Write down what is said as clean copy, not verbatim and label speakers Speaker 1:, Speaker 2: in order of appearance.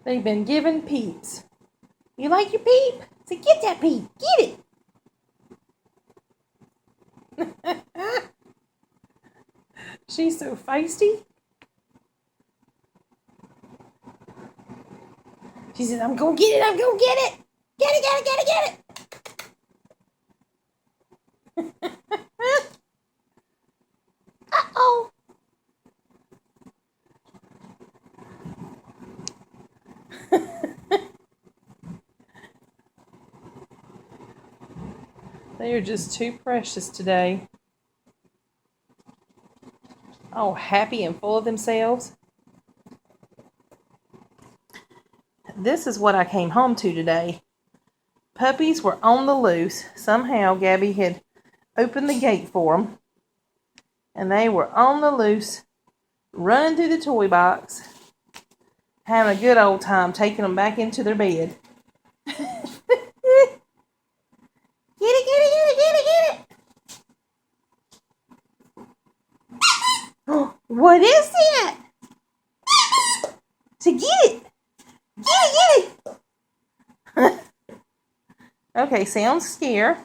Speaker 1: They've been given peeps. You like your peep? So get that peep. Get it. She's so feisty. She says, I'm going to get it. I'm going to get it. Get it, get it, get it, get it. Uh-oh. They are just too precious today. Oh, happy and full of themselves. This is what I came home to today. Puppies were on the loose. Somehow Gabby had opened the gate for them. And they were on the loose, running through the toy box, having a good old time, taking them back into their bed. Get it, get it, get it, get it, get it. Oh, what is that? To get it. Get it, get it. Okay, sounds scared.